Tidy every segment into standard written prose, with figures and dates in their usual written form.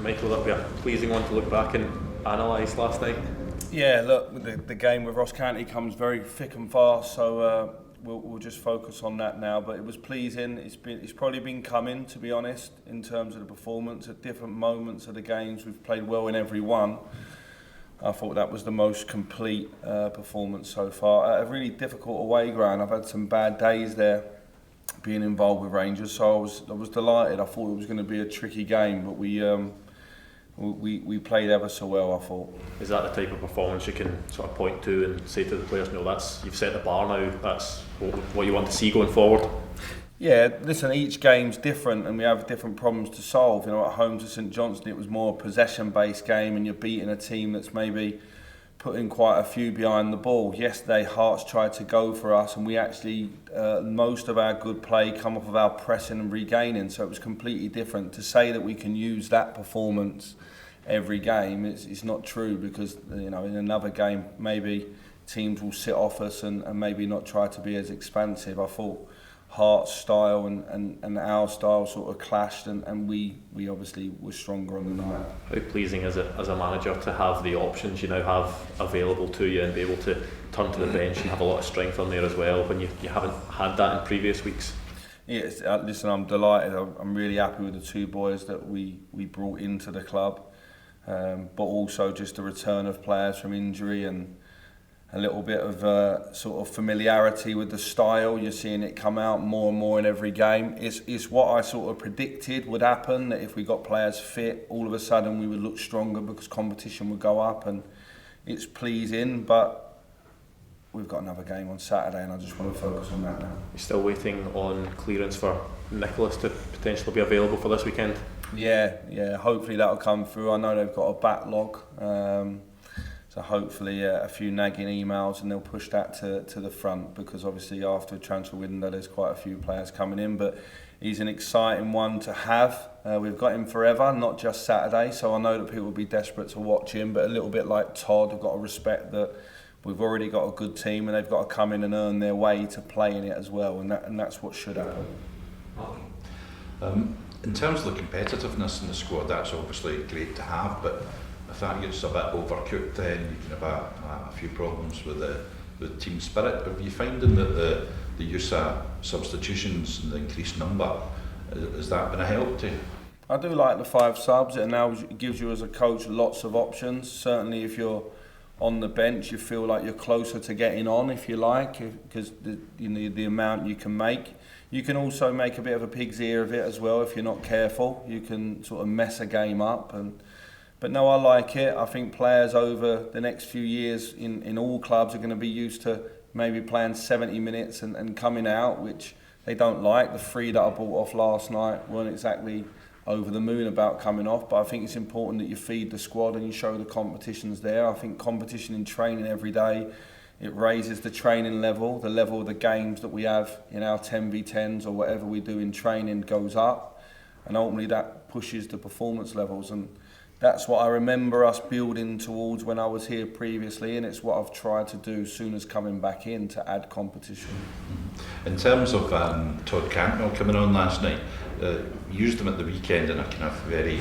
Michael, that'll be a pleasing one to look back and analyse last night. Yeah, look, the game with Ross County comes very thick and fast, so we'll just focus on that now. But it was pleasing. It's probably been coming, to be honest, in terms of the performance. At different moments of the games, we've played well in every one. I thought that was the most complete performance so far. At a really difficult away ground, I've had some bad days there, being involved with Rangers, so I was delighted. I thought it was going to be a tricky game, but we played ever so well, I thought. Is that the type of performance you can sort of point to and say to the players, no, you've set the bar now, that's what you want to see going forward? Yeah, listen, each game's different and we have different problems to solve. You know, at home to St Johnstone it was more a possession-based game and you're beating a team that's maybe putting quite a few behind the ball. Yesterday Hearts tried to go for us and we actually, most of our good play come off of our pressing and regaining, so it was completely different. To say that we can use that performance every game, it's not true, because you know, in another game maybe teams will sit off us and maybe not try to be as expansive. I thought Hearts' style and our style sort of clashed, and we obviously were stronger on the night. How pleasing is it as a manager to have the options you now have available to you and be able to turn to the bench and have a lot of strength on there as well when you haven't had that in previous weeks? Yes, listen, I'm delighted. I'm really happy with the two boys that we brought into the club, but also just the return of players from injury and a little bit of sort of familiarity with the style. You're seeing it come out more and more in every game. It's what I sort of predicted would happen, that if we got players fit, all of a sudden we would look stronger because competition would go up, and it's pleasing, but we've got another game on Saturday and I just want to focus on that now. You're still waiting on clearance for Nicholas to potentially be available for this weekend? Yeah, hopefully that'll come through. I know they've got a backlog. So hopefully a few nagging emails and they'll push that to the front, because obviously after a transfer window there's quite a few players coming in, but he's an exciting one to have. We've got him forever, not just Saturday, so I know that people will be desperate to watch him, but a little bit like Todd, I've got to respect that we've already got a good team and they've got to come in and earn their way to play in it as well, and that's what should happen. In terms of the competitiveness in the squad, that's obviously great to have, but if that gets a bit overcooked, then you can have a few problems with the team spirit. Are you finding that the use of substitutions and the increased number, has that been a help to you? I do like the 5 subs. It gives you as a coach lots of options. Certainly if you're on the bench, you feel like you're closer to getting on, if you like, because the amount you can make. You can also make a bit of a pig's ear of it as well if you're not careful. You can sort of mess a game up. But no, I like it. I think players over the next few years in all clubs are going to be used to maybe playing 70 minutes and coming out, which they don't like. The 3 that I bought off last night weren't exactly over the moon about coming off, but I think it's important that you feed the squad and you show the competitions there. I think competition in training every day, it raises the training level. The level of the games that we have in our 10v10s or whatever we do in training goes up, and ultimately that pushes the performance levels, and that's what I remember us building towards when I was here previously, and it's what I've tried to do soon as coming back in, to add competition. In terms of Todd Cantwell coming on last night, used him at the weekend in a kind of very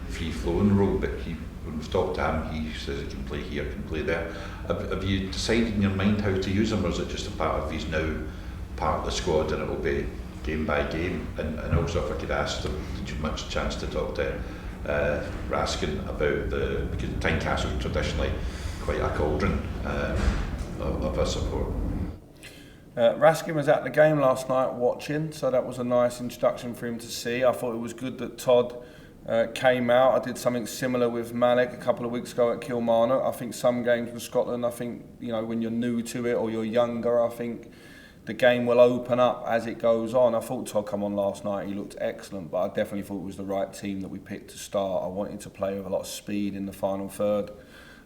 free-flowing role, but when we've talked to him, he says he can play here, can play there. Have you decided in your mind how to use him, or is it just a part of, he's now part of the squad and it will be game by game? And also, if I could ask, did you have much chance to talk to Raskin about because Tynecastle is traditionally quite a cauldron of a support? Raskin was at the game last night watching, so that was a nice introduction for him to see. I thought it was good that Todd came out. I did something similar with Malik a couple of weeks ago at Kilmarnock. I think some games in Scotland, I think, you know, when you're new to it or you're younger, I think the game will open up as it goes on. I thought Todd come on last night, he looked excellent, but I definitely thought it was the right team that we picked to start. I wanted to play with a lot of speed in the final third.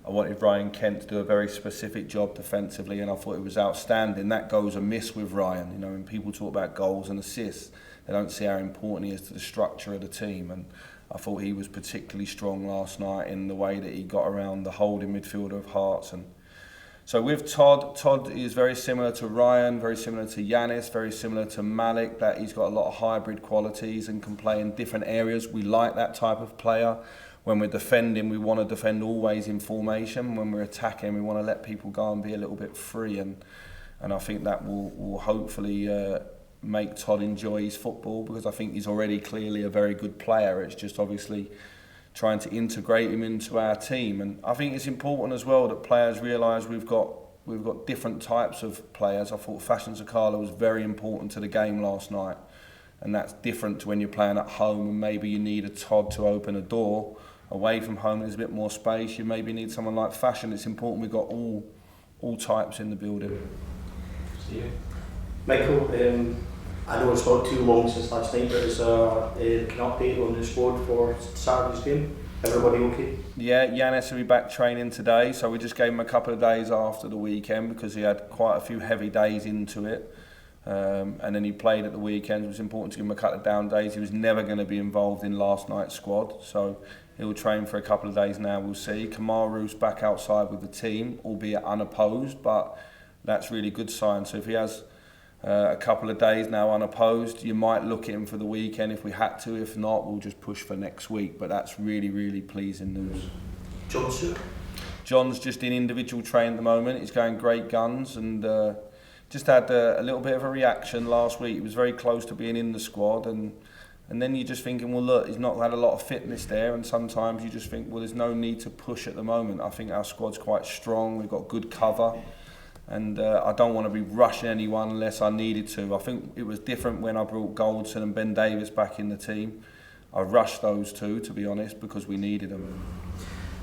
I wanted Ryan Kent to do a very specific job defensively, and I thought it was outstanding. That goes amiss with Ryan. You know, when people talk about goals and assists, they don't see how important he is to the structure of the team, and I thought he was particularly strong last night in the way that he got around the holding midfielder of Hearts. And so with Todd is very similar to Ryan, very similar to Yanis, very similar to Malik, that he's got a lot of hybrid qualities and can play in different areas. We like that type of player. when we're defending, we want to defend always in formation. When we're attacking, we want to let people go and be a little bit free. And I think that will hopefully make Todd enjoy his football, because I think he's already clearly a very good player. It's just obviously trying to integrate him into our team. And I think it's important as well that players realise we've got different types of players. I thought Fashion Sakala was very important to the game last night, and that's different to when you're playing at home and maybe you need a Todd to open a door. Away from home there's a bit more space, you maybe need someone like Fashion. It's important we've got all types in the building. Michael, I know it's not too long since last night, but is there an update on the squad for Saturday's game? Everybody okay? Yeah, Yanis will be back training today, so we just gave him a couple of days after the weekend because he had quite a few heavy days into it. And then he played at the weekend. It was important to give him a couple of down days. He was never going to be involved in last night's squad, so he'll train for a couple of days now, we'll see. Kamaru's back outside with the team, albeit unopposed, but that's really good sign. So if he has a couple of days now unopposed, you might look at him for the weekend if we had to. If not, we'll just push for next week. But that's really, really pleasing news. John's just in individual training at the moment. He's going great guns, and just had a little bit of a reaction last week. He was very close to being in the squad, and then you're just thinking, well, look, he's not had a lot of fitness there, and sometimes you just think, well, there's no need to push at the moment. I think our squad's quite strong. We've got good cover. And I don't want to be rushing anyone unless I needed to. I think it was different when I brought Goldson and Ben Davis back in the team. I rushed those two, to be honest, because we needed them.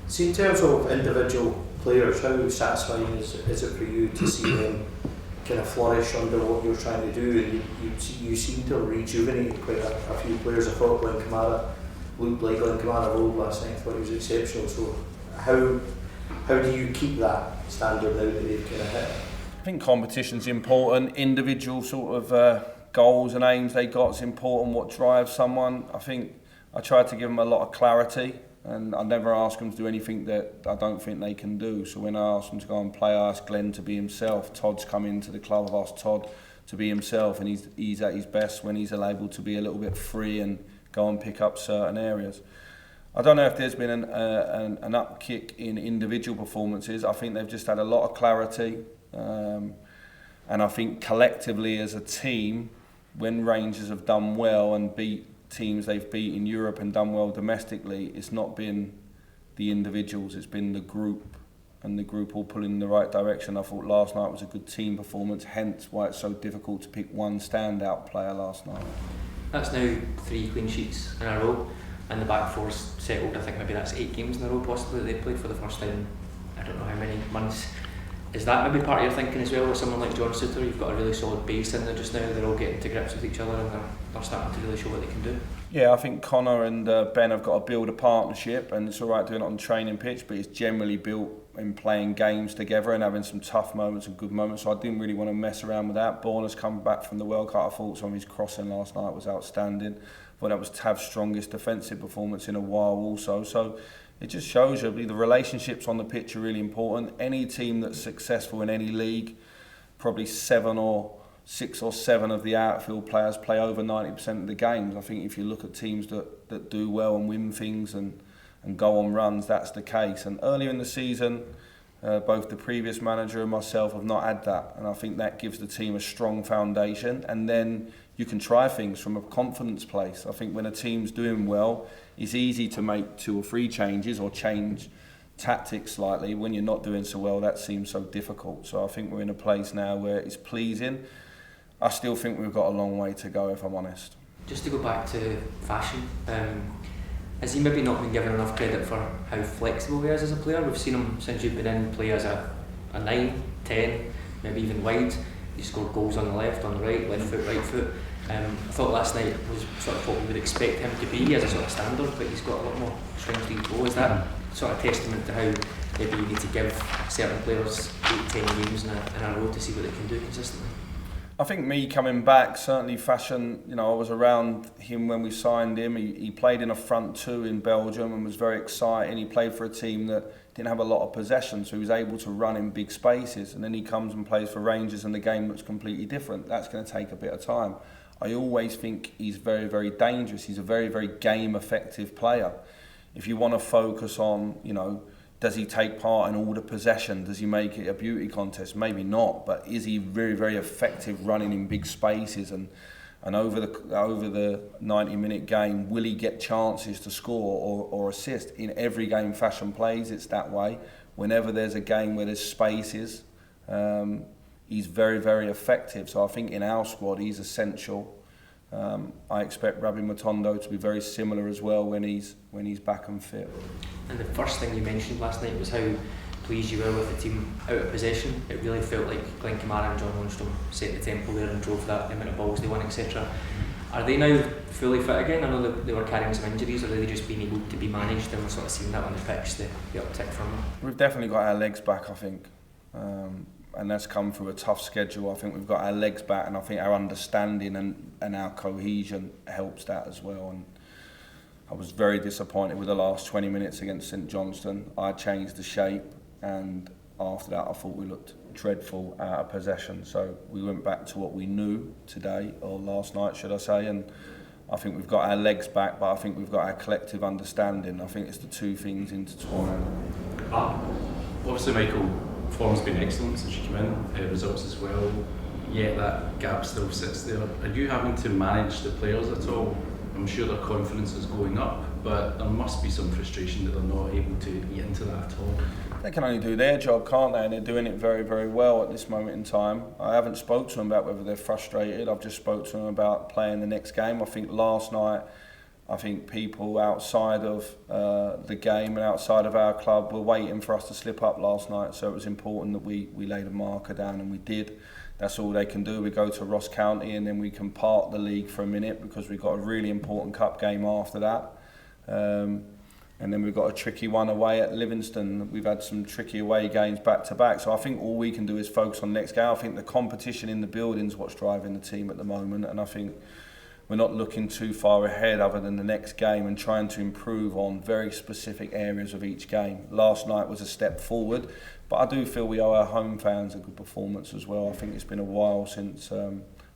See, in terms of individual players, how satisfying is it for you to see them kind of flourish under what you're trying to do? And you seem to rejuvenate quite a few players. I thought Glenn Kamara looked like Glenn Kamara of old last night. I thought he was exceptional. So how do you keep that standard now that they've kind of hit? I think competition's important. Individual sort of goals and aims they got is important. What drives someone. I think I tried to give them a lot of clarity, and I never ask them to do anything that I don't think they can do. So when I asked them to go and play, I asked Glenn to be himself. Todd's come into the club, I've asked Todd to be himself, and he's at his best when he's able to be a little bit free and go and pick up certain areas. I don't know if there's been an upkick in individual performances. I think they've just had a lot of clarity, and I think collectively as a team, when Rangers have done well and beat teams they've beat in Europe and done well domestically, it's not been the individuals, it's been the group, and the group all pulling in the right direction. I thought last night was a good team performance, hence why it's so difficult to pick one standout player last night. That's now 3 clean sheets in a row, and the back four's settled. I think maybe that's 8 games in a row possibly that they played for the first time, I don't know how many months. Is that maybe part of your thinking as well with someone like John Souttar? You've got a really solid base in there just now, they're all getting to grips with each other and they're starting to really show what they can do. Yeah, I think Connor and Ben have got to build a partnership, and it's alright doing it on the training pitch, but it's generally built in playing games together and having some tough moments and good moments, so I didn't really want to mess around with that. Borna's come back from the World Cup. I thought some of his crossing last night was outstanding. I thought that was Tav's strongest defensive performance in a while also, so it just shows you the relationships on the pitch are really important. Any team that's successful in any league, probably 6 or 7 of the outfield players play over 90% of the games. I think if you look at teams that do well and win things and go on runs, that's the case. And earlier in the season, both the previous manager and myself have not had that, and I think that gives the team a strong foundation, and then you can try things from a confidence place. I think when a team's doing well, it's easy to make 2 or 3 changes or change tactics slightly. When you're not doing so well, that seems so difficult. So I think we're in a place now where it's pleasing. I still think we've got a long way to go, if I'm honest. Just to go back to Fashion, has he maybe not been given enough credit for how flexible he is as a player? We've seen him since you've been in play as a 9, 10, maybe even wide. He scored goals on the left, on the right foot, right foot. I thought last night was sort of what we would expect him to be as a sort of standard, but he's got a lot more strength to go. Is that sort of testament to how maybe you need to give certain players 8-10 games in a row to see what they can do consistently? I think me coming back, certainly Fashion, I was around him when we signed him. He played in a front 2 in Belgium and was very exciting. He played for a team that didn't have a lot of possession, so he was able to run in big spaces. And then he comes and plays for Rangers and the game looks completely different. That's going to take a bit of time. I always think he's very, very dangerous. He's a very, very game effective player. if you want to focus on, does he take part in all the possession? Does he make it a beauty contest? Maybe not, but is he very, very effective running in big spaces? And over the 90-minute game, will he get chances to score or assist? In every game Fashion plays, it's that way. Whenever there's a game where there's spaces, he's very, very effective. So I think in our squad, he's essential. I expect Rabbi Matondo to be very similar as well when he's back and fit. And the first thing you mentioned last night was how pleased you were with the team out of possession. It really felt like Glenn Kamara and John Lundstrom set the tempo there and drove that, the amount of balls they won, etc. Are they now fully fit again? I know that they were carrying some injuries, or are they just being able to be managed, and we're sort of seeing that on the pitch, the uptick from them? We've definitely got our legs back, I think. And that's come through a tough schedule. I think we've got our legs back, and I think our understanding and our cohesion helps that as well. And I was very disappointed with the last 20 minutes against St Johnstone. I changed the shape, and after that I thought we looked dreadful out of possession. So we went back to what we knew today, or last night should I say, and I think we've got our legs back, but I think we've got our collective understanding. I think it's the two things intertwined. Obviously, Michael, form's been excellent since you came in, results as well, yet that gap still sits there. Are you having to manage the players at all? I'm sure their confidence is going up, but there must be some frustration that they're not able to eat into that at all. They can only do their job, can't they? And they're doing it very, very well at this moment in time. I haven't spoke to them about whether they're frustrated. I've just spoke to them about playing the next game. I think last night, people outside of the game and outside of our club were waiting for us to slip up last night. So it was important that we laid a marker down, and we did. That's all they can do. We go to Ross County and then we can park the league for a minute because we've got a really important cup game after that. And then we've got a tricky one away at Livingston. We've had some tricky away games back to back. So I think all we can do is focus on the next game. I think the competition in the building is what's driving the team at the moment. And I think we're not looking too far ahead other than the next game and trying to improve on very specific areas of each game. Last night was a step forward, but I do feel we owe our home fans a good performance as well. I think it's been a while since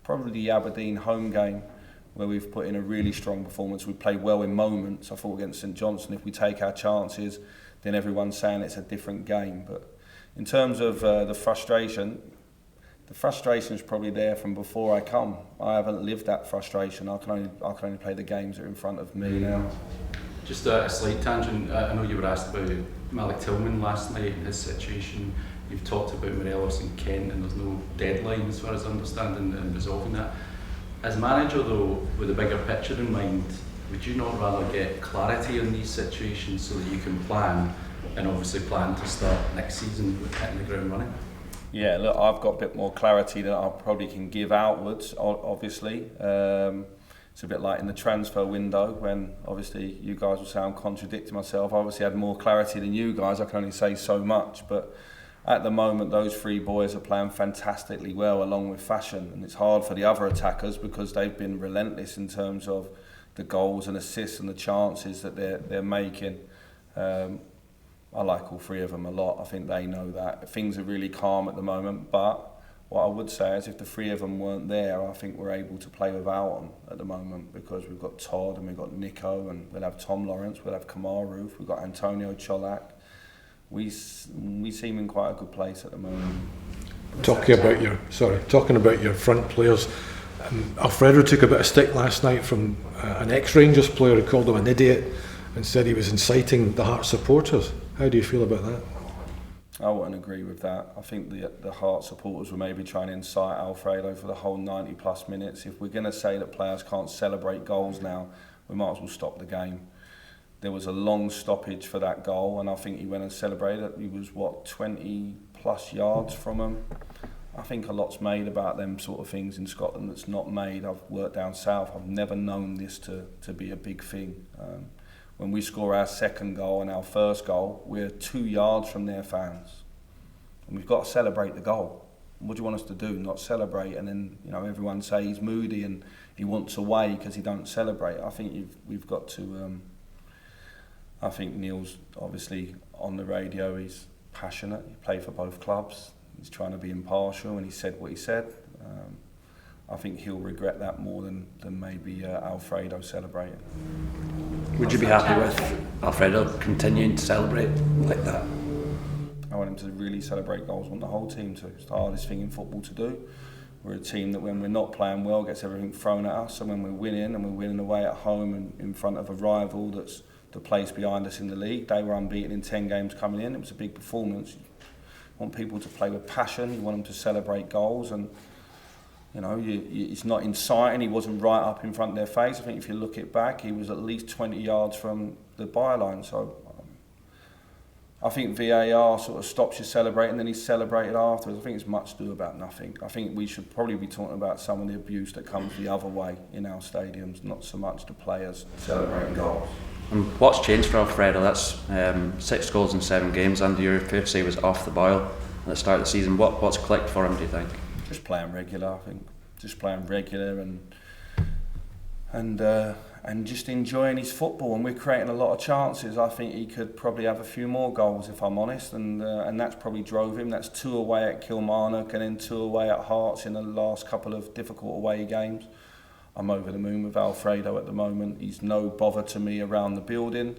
probably the Aberdeen home game where we've put in a really strong performance. We played well in moments. I thought against St Johnstone, if we take our chances, then everyone's saying it's a different game. But in terms of the frustration is probably there from before I come. I haven't lived that frustration. I can only play the games that are in front of me now. Just a slight tangent. I know you were asked about Malik Tillman last night and his situation. You've talked about Morelos and Kent, and there's no deadline as far as I understand in resolving that. As manager though, with a bigger picture in mind, would you not rather get clarity on these situations so that you can plan, and obviously plan to start next season with hitting the ground running? Yeah, look, I've got a bit more clarity than I probably can give outwards, obviously. It's a bit like in the transfer window when obviously you guys will say I'm contradicting myself. I obviously had more clarity than you guys. I can only say so much, but at the moment those three boys are playing fantastically well along with Fashion, and it's hard for the other attackers because they've been relentless in terms of the goals and assists and the chances that they're making. I like all three of them a lot. I think they know that. Things are really calm at the moment, but what I would say is if the three of them weren't there, I think we're able to play without them at the moment because we've got Todd and we've got Nico and we'll have Tom Lawrence, we'll have Kamar Roof, we've got Antonio Cholak. We seem in quite a good place at the moment. Talking about your front players, Alfredo took a bit of stick last night from an ex-Rangers player who called him an idiot and said he was inciting the Hearts supporters. How do you feel about that? I wouldn't agree with that. I think the Hearts supporters were maybe trying to incite Alfredo for the whole 90 plus minutes. If we're going to say that players can't celebrate goals now, we might as well stop the game. There was a long stoppage for that goal, and I think he went and celebrated it. He was, 20 plus yards from him. I think a lot's made about them sort of things in Scotland that's not made. I've worked down south. I've never known this to be a big thing. When we score our second goal and our first goal, we're 2 yards from their fans. And we've got to celebrate the goal. What do you want us to do? Not celebrate, and then everyone say he's moody and he wants away because he don't celebrate. I think we've got to... I think Neil's obviously on the radio, he's passionate, he played for both clubs, he's trying to be impartial and he said what he said. I think he'll regret that more than maybe Alfredo celebrating. Would you be happy with Alfredo continuing to celebrate like that? I want him to really celebrate goals. I want the whole team to. It's the hardest thing in football to do. We're a team that when we're not playing well gets everything thrown at us, and when we're winning, and we're winning away at home and in front of a rival that's the place behind us in the league. They were unbeaten in 10 games coming in. It was a big performance. You want people to play with passion. You want them to celebrate goals, and you know, it's not in sight, and he wasn't right up in front of their face. I think if you look it back, he was at least 20 yards from the byline. So I think VAR sort of stops you celebrating, then he celebrated afterwards. I think it's much ado about nothing. I think we should probably be talking about some of the abuse that comes the other way in our stadiums, not so much the players celebrating goals. And what's changed for Alfredo? That's 6 goals in 7 games under your say was off the boil at the start of the season. What's clicked for him, do you think? Just playing regular, I think. Just playing regular and just enjoying his football, and we're creating a lot of chances. I think he could probably have a few more goals, if I'm honest, and that's probably drove him. That's 2 away at Kilmarnock and then 2 away at Hearts in the last couple of difficult away games. I'm over the moon with Alfredo at the moment. He's no bother to me around the building.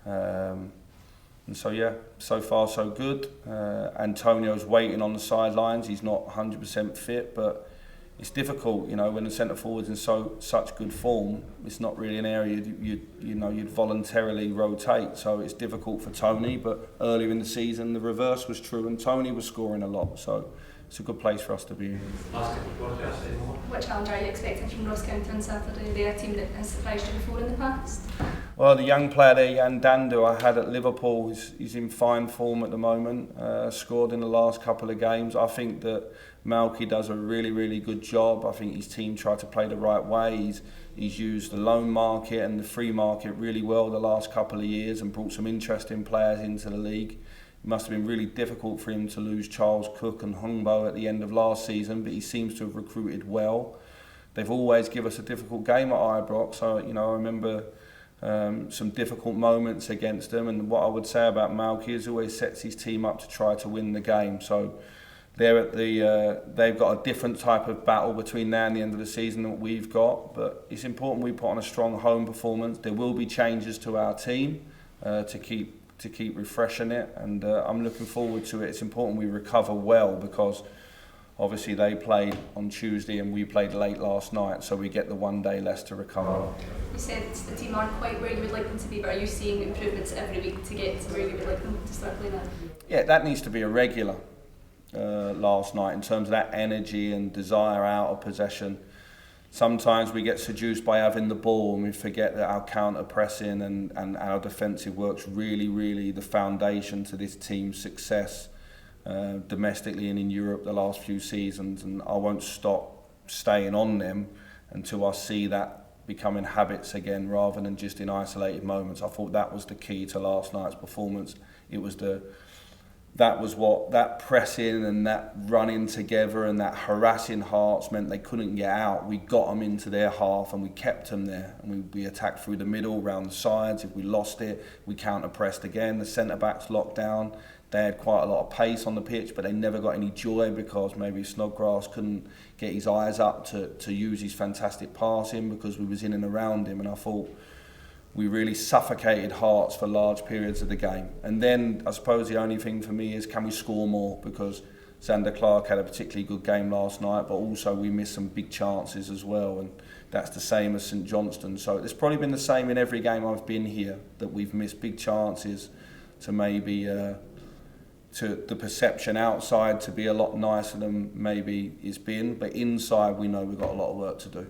And so yeah, so far so good. Antonio's waiting on the sidelines. He's not 100% fit, but it's difficult, you know, when the centre forward's in such good form. It's not really an area you'd voluntarily rotate. So it's difficult for Tony. But earlier in the season, the reverse was true, and Tony was scoring a lot. So it's a good place for us to be in. What challenge are you expecting from Ross County on Saturday? They're a team that has surprised you before in the past. Well, the young player there, Jan Dandu, I had at Liverpool, he's in fine form at the moment, scored in the last couple of games. I think that Malky does a really, really good job. I think his team tried to play the right way. He's used the loan market and the free market really well the last couple of years and brought some interesting players into the league. It must have been really difficult for him to lose Charles Cook and Hungbo at the end of last season, but he seems to have recruited well. They've always given us a difficult game at Ibrox, so I remember some difficult moments against them, and what I would say about Malky is he always sets his team up to try to win the game. So they've got a different type of battle between now and the end of the season than what we've got, but it's important we put on a strong home performance. There will be changes to our team to keep refreshing it, and I'm looking forward to it. It's important we recover well, because obviously they played on Tuesday and we played late last night, so we get the 1 day less to recover. You said the team aren't quite where you would like them to be, but are you seeing improvements every week to get to where you would like them to start playing at? Yeah, that needs to be a regular last night in terms of that energy and desire out of possession. Sometimes we get seduced by having the ball and we forget that our counter-pressing and our defensive work's really, really the foundation to this team's success domestically and in Europe the last few seasons, and I won't stop staying on them until I see that becoming habits again rather than just in isolated moments. I thought that was the key to last night's performance. That was what that pressing and that running together and that harassing Hearts meant they couldn't get out. We got them into their half and we kept them there, and we attacked through the middle, round the sides. If we lost it, we counter-pressed again. The centre-backs locked down. They had quite a lot of pace on the pitch, but they never got any joy because maybe Snodgrass couldn't get his eyes up to use his fantastic passing because we was in and around him, and I thought we really suffocated Hearts for large periods of the game. And then I suppose the only thing for me is, can we score more? Because Zander Clark had a particularly good game last night, but also we missed some big chances as well, and that's the same as St Johnstone. So it's probably been the same in every game I've been here, that we've missed big chances to maybe to the perception outside to be a lot nicer than maybe it's been, but inside we know we've got a lot of work to do.